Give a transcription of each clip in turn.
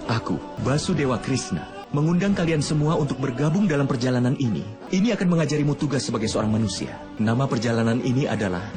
Aku, Basudewa Krishna, mengundang kalian semua untuk bergabung dalam perjalanan ini. Ini akan mengajarimu tugas sebagai seorang manusia. Nama perjalanan ini adalah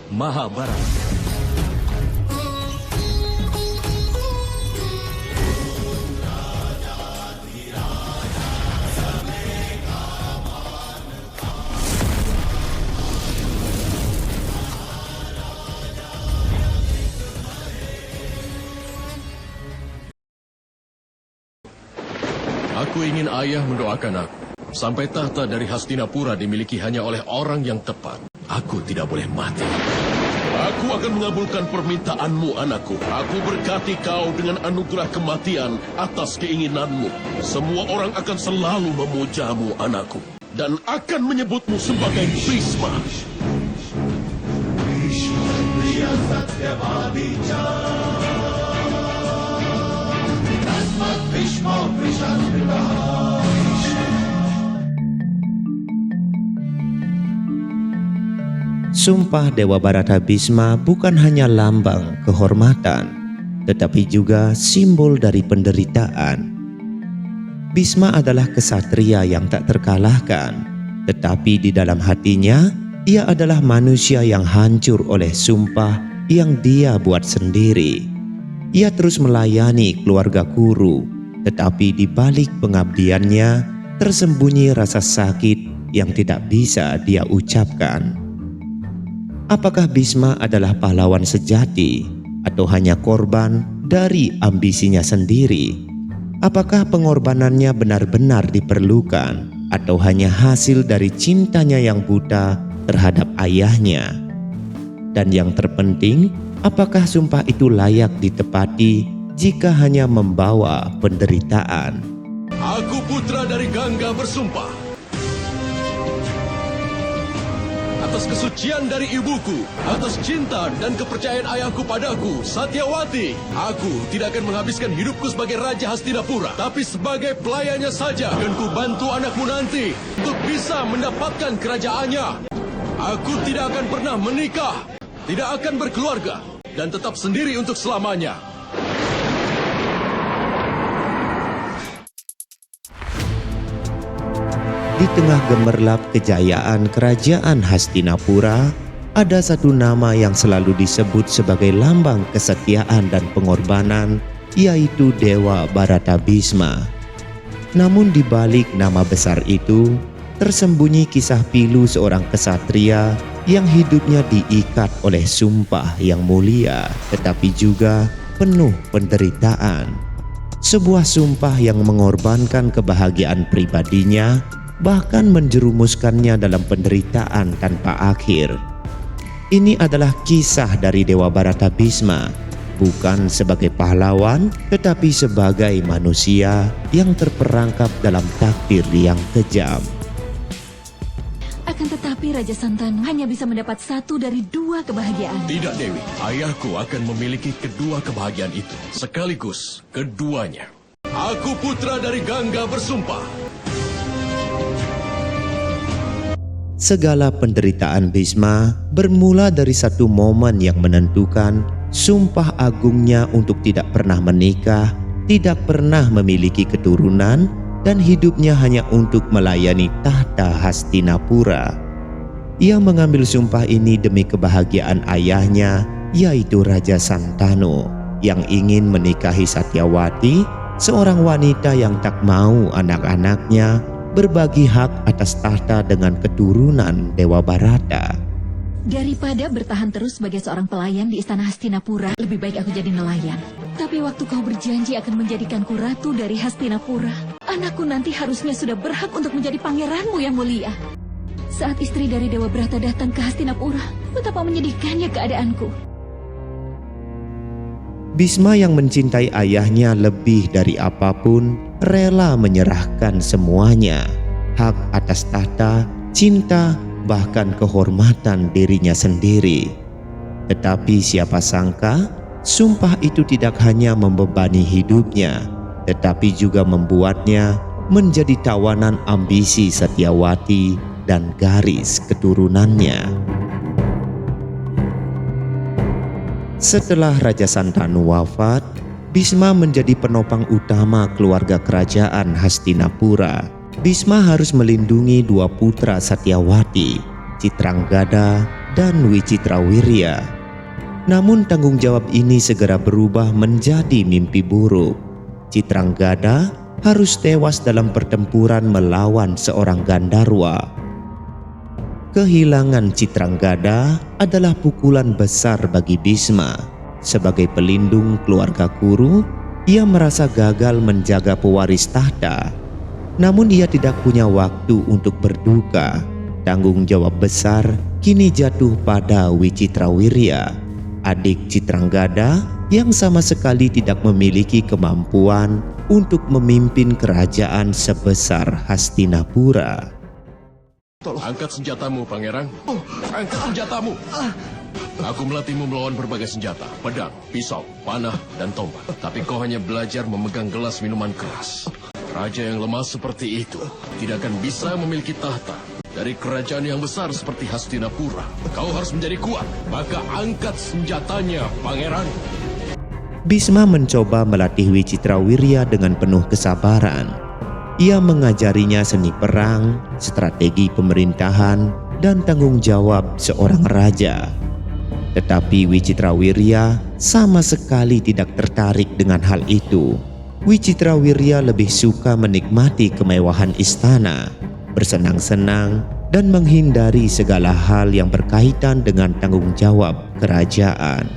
Mahabharata. Aku ingin ayah mendoakan aku. Sampai tahta dari Hastinapura dimiliki hanya oleh orang yang tepat. Aku tidak boleh mati. Aku akan mengabulkan permintaanmu, anakku. Aku berkati kau dengan anugerah kematian atas keinginanmu. Semua orang akan selalu memujamu, anakku. Dan akan menyebutmu sebagai Bhisma. Sumpah Dewa Bharata Bhisma bukan hanya lambang kehormatan, tetapi juga simbol dari penderitaan. Bhisma adalah kesatria yang tak terkalahkan, tetapi di dalam hatinya, ia adalah manusia yang hancur oleh sumpah yang dia buat sendiri. Ia terus melayani keluarga Kuru, tetapi di balik pengabdiannya tersembunyi rasa sakit yang tidak bisa dia ucapkan. Apakah Bhisma adalah pahlawan sejati atau hanya korban dari ambisinya sendiri? Apakah pengorbanannya benar-benar diperlukan atau hanya hasil dari cintanya yang buta terhadap ayahnya? Dan yang terpenting, apakah sumpah itu layak ditepati jika hanya membawa penderitaan? Aku putra dari Gangga bersumpah atas kesucian dari ibuku, atas cinta dan kepercayaan ayahku padaku, Satyawati. Aku tidak akan menghabiskan hidupku sebagai Raja Hastinapura, tapi sebagai pelayannya saja. Dan ku bantu anakmu nanti untuk bisa mendapatkan kerajaannya. Aku tidak akan pernah menikah, tidak akan berkeluarga, dan tetap sendiri untuk selamanya. Di tengah gemerlap kejayaan kerajaan Hastinapura, ada satu nama yang selalu disebut sebagai lambang kesetiaan dan pengorbanan, yaitu Dewa Bharata Bhisma. Namun di balik nama besar itu, tersembunyi kisah pilu seorang kesatria yang hidupnya diikat oleh sumpah yang mulia, tetapi juga penuh penderitaan. Sebuah sumpah yang mengorbankan kebahagiaan pribadinya, bahkan menjerumuskannya dalam penderitaan tanpa akhir. Ini adalah kisah dari Dewa Bharata Bhisma, bukan sebagai pahlawan, tetapi sebagai manusia yang terperangkap dalam takdir yang kejam. Akan tetapi Raja Santanu hanya bisa mendapat satu dari dua kebahagiaan. Tidak, Dewi. Ayahku akan memiliki kedua kebahagiaan itu, sekaligus keduanya. Aku putra dari Gangga bersumpah. Segala penderitaan Bhisma bermula dari satu momen yang menentukan sumpah agungnya untuk tidak pernah menikah, tidak pernah memiliki keturunan, dan hidupnya hanya untuk melayani tahta Hastinapura. Ia mengambil sumpah ini demi kebahagiaan ayahnya, yaitu Raja Santanu, yang ingin menikahi Satyawati, seorang wanita yang tak mau anak-anaknya berbagi hak atas tahta dengan keturunan Dewa Bharata. Daripada bertahan terus sebagai seorang pelayan di istana Hastinapura, lebih baik aku jadi nelayan. Tapi waktu kau berjanji akan menjadikanku ratu dari Hastinapura, anakku nanti harusnya sudah berhak untuk menjadi pangeranmu yang mulia. Saat istri dari Dewa Bharata datang ke Hastinapura, betapa menyedihkannya keadaanku. Bhisma yang mencintai ayahnya lebih dari apapun, rela menyerahkan semuanya, hak atas tahta, cinta, bahkan kehormatan dirinya sendiri. Tetapi siapa sangka, sumpah itu tidak hanya membebani hidupnya, tetapi juga membuatnya menjadi tawanan ambisi Satyawati dan garis keturunannya. Setelah Raja Santanu wafat, Bisma menjadi penopang utama keluarga kerajaan Hastinapura. Bisma harus melindungi dua putra Satyawati, Citranggada dan Wicitrawirya. Namun tanggung jawab ini segera berubah menjadi mimpi buruk. Citranggada harus tewas dalam pertempuran melawan seorang Gandarwa. Kehilangan Citranggada adalah pukulan besar bagi Bisma. Sebagai pelindung keluarga Kuru, ia merasa gagal menjaga pewaris tahta. Namun ia tidak punya waktu untuk berduka. Tanggung jawab besar kini jatuh pada Wicitrawirya, adik Citranggada yang sama sekali tidak memiliki kemampuan untuk memimpin kerajaan sebesar Hastinapura. Angkat senjatamu, Pangeran. Angkat senjatamu. Aku melatihmu melawan berbagai senjata, pedang, pisau, panah, dan tombak. Tapi kau hanya belajar memegang gelas minuman keras. Raja yang lemah seperti itu tidak akan bisa memiliki tahta. Dari kerajaan yang besar seperti Hastinapura, kau harus menjadi kuat. Maka angkat senjatanya, Pangeran. Bisma mencoba melatih Wicitrawirya dengan penuh kesabaran. Ia mengajarinya seni perang, strategi pemerintahan, dan tanggung jawab seorang raja. Tetapi Wicitrawirya sama sekali tidak tertarik dengan hal itu. Wicitrawirya lebih suka menikmati kemewahan istana, bersenang-senang, dan menghindari segala hal yang berkaitan dengan tanggung jawab kerajaan.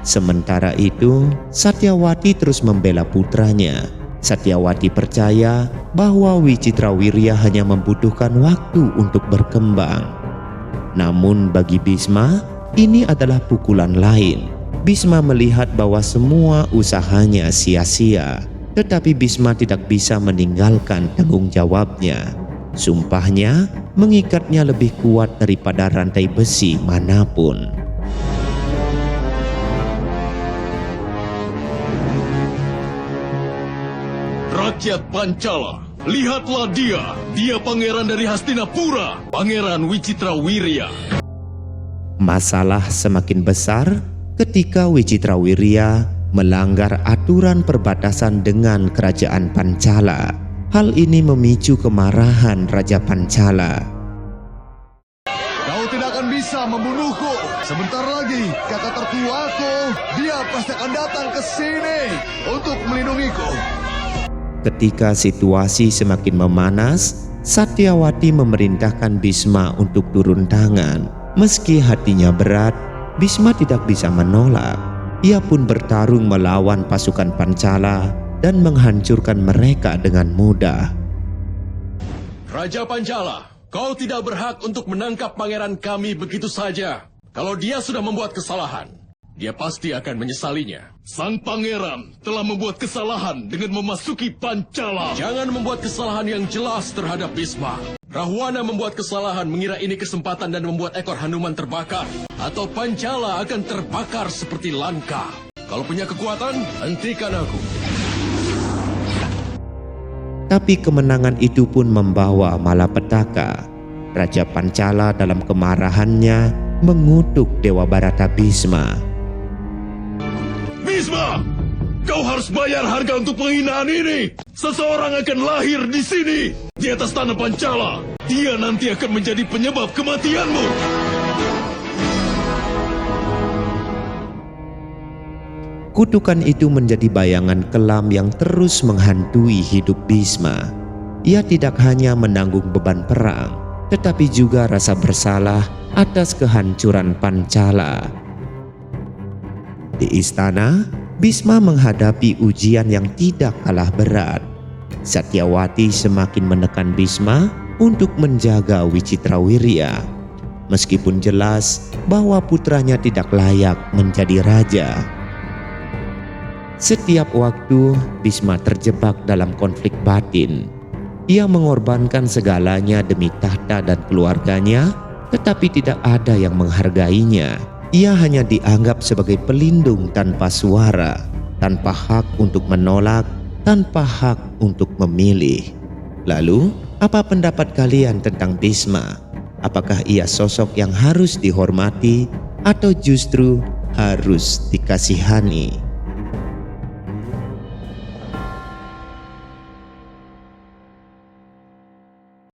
Sementara itu, Satyawati terus membela putranya. Satyawati percaya bahwa Wicitrawirya hanya membutuhkan waktu untuk berkembang. Namun bagi Bisma, ini adalah pukulan lain. Bisma melihat bahwa semua usahanya sia-sia, tetapi Bisma tidak bisa meninggalkan tanggung jawabnya. Sumpahnya mengikatnya lebih kuat daripada rantai besi manapun. Rakyat Pancala, lihatlah dia. Dia pangeran dari Hastinapura, Pangeran Wicitrawirya. Masalah semakin besar ketika Wicitrawirya melanggar aturan perbatasan dengan kerajaan Pancala. Hal ini memicu kemarahan Raja Pancala. Kau tidak akan bisa membunuhku. Sebentar lagi kakak tertuaku, dia pasti akan datang ke sini untuk melindungiku. Ketika situasi semakin memanas, Satyawati memerintahkan Bisma untuk turun tangan. Meski hatinya berat, Bisma tidak bisa menolak. Ia pun bertarung melawan pasukan Pancala dan menghancurkan mereka dengan mudah. Raja Pancala, kau tidak berhak untuk menangkap pangeran kami begitu saja. Kalau dia sudah membuat kesalahan, dia pasti akan menyesalinya. Sang pangeran telah membuat kesalahan dengan memasuki Pancala. Jangan membuat kesalahan yang jelas terhadap Bisma. Rahwana membuat kesalahan mengira ini kesempatan dan membuat ekor Hanuman terbakar. Atau Pancala akan terbakar seperti Lanka. Kalau punya kekuatan, hentikan aku. Tapi kemenangan itu pun membawa malapetaka. Raja Pancala dalam kemarahannya mengutuk Dewa Barata Bisma. Bisma, kau harus bayar harga untuk penghinaan ini. Seseorang akan lahir di sini, di atas tanah Pancala. Dia nanti akan menjadi penyebab kematianmu. Kutukan itu menjadi bayangan kelam yang terus menghantui hidup Bisma. Ia tidak hanya menanggung beban perang, tetapi juga rasa bersalah atas kehancuran Pancala. Di istana, Bisma menghadapi ujian yang tidak kalah berat. Satyawati semakin menekan Bisma untuk menjaga Wicitrawirya, meskipun jelas bahwa putranya tidak layak menjadi raja. Setiap waktu, Bisma terjebak dalam konflik batin. Ia mengorbankan segalanya demi tahta dan keluarganya, tetapi tidak ada yang menghargainya. Ia hanya dianggap sebagai pelindung tanpa suara, tanpa hak untuk menolak, tanpa hak untuk memilih. Lalu, apa pendapat kalian tentang Bisma? Apakah ia sosok yang harus dihormati atau justru harus dikasihani?